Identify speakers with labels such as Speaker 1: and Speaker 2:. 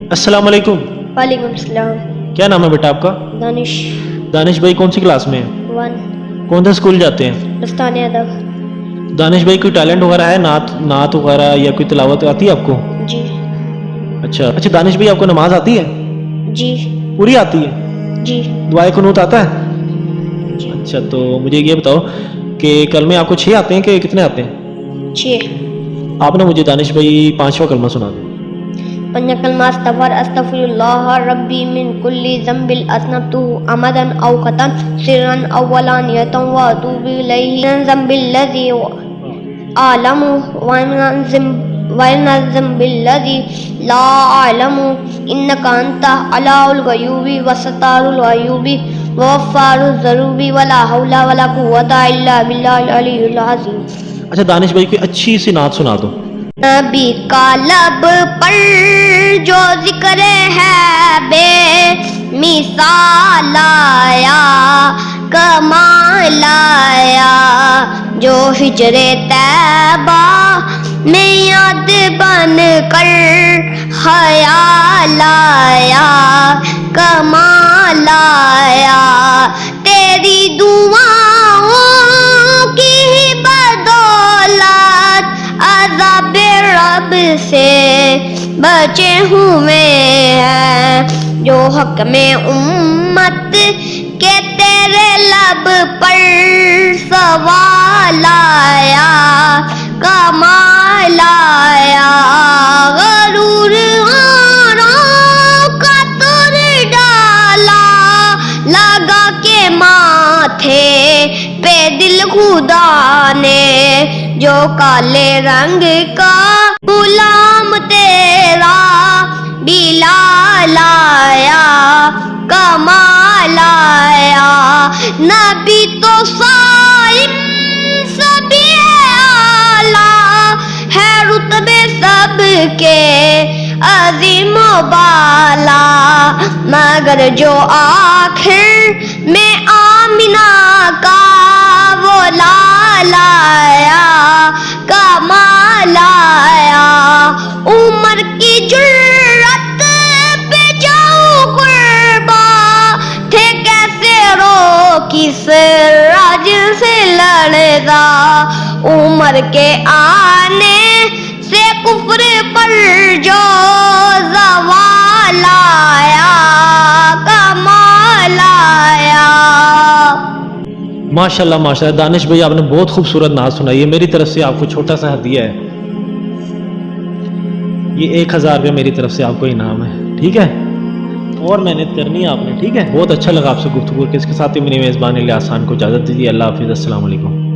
Speaker 1: अस्सलाम वालेकुम।
Speaker 2: वालेकुम सलाम।
Speaker 1: क्या नाम है बेटा आपका?
Speaker 2: दानिश।
Speaker 1: दानिश भाई कौन सी क्लास में है?
Speaker 2: 1
Speaker 1: कौन से स्कूल जाते हैं?
Speaker 2: दस्ताने अदब।
Speaker 1: दानिश भाई कोई टैलेंट वगैरह है, नात वगैरह या कोई तिलावत आती है आपको?
Speaker 2: जी
Speaker 1: अच्छा दानिश भाई आपको नमाज आती है?
Speaker 2: जी
Speaker 1: पूरी आती है?
Speaker 2: जी
Speaker 1: दुआए कुनूत आता है?
Speaker 2: जी।
Speaker 1: अच्छा तो मुझे ये बताओ कि कलमे आपको 6 आते हैं कि कितने आते हैं?
Speaker 2: 6
Speaker 1: आपने मुझे दानिश भाई 5वां कलमा सुना दो।
Speaker 2: पंजा कलमा अस्तगफर अस्तगफिरुल्लाह रब्बी मिन कुल्ली ज़ंबिल अज़नबतुहु अमदन औ ख़तन सिररन औ अलानियतन व अतूबु इलैहि मिन ज़ंबिल लज़ी आलमु व मिन ज़ंबिल लज़ी ला आलमु इन्नका अंता अलाउल गयूबी व सत्तारुल अयूबी व गफ्फारुज़ ज़ुनूबी वला हौला वला कुव्वता इल्ला बिल्लाहिल अलिय्यिल अज़ीम।
Speaker 1: अच्छा दानिश भाई कोई अच्छी सी नात सुना दो।
Speaker 2: नबी का लब पर जो जिक्र है बे मिसाल आया कमाल आया, जो हिजरे तैबा में याद बन कर ख्याल आया कमाल आया, तेरी दुआओं की बदौलत अज़ाब रब से बचे हुए हैं, जो हक में उम्मत के तेरे लब पर सवाल आया कमाल आया, गरूर औरों का तुर डाला लगा के माथे पे दिल खुदा ने, जो काले रंग का गुलाम तेरा बिलाल आया कमाल आया, नबी तो साइम सभी आला है रुतबे सबके अजीम बाला, मगर जो आखिर में आमिना का वो लाल आया कमाल आया, उमर की जुर्रत पे जाऊं कुर्बा थे कैसे रो किस राज से लड़दा, उमर के आने से कुफ्र पर जो ज़वाल आया कमाल आया।
Speaker 1: माशाल्लाह माशाल्लाह दानिश भाई आपने बहुत खूबसूरत नात सुनाई है। मेरी तरफ से आपको छोटा सा हदिया है, ये 1000 रुपये मेरी तरफ से आपको इनाम है, ठीक है? और मेहनत करनी है आपने, ठीक है? बहुत अच्छा लगा आपसे गुफ्तगू करके। इसके साथ ही मेरी मेज़बान इलियास खान को इजाज़त दीजिए। अल्लाह हाफिज़, अस्सलाम वालेकुम।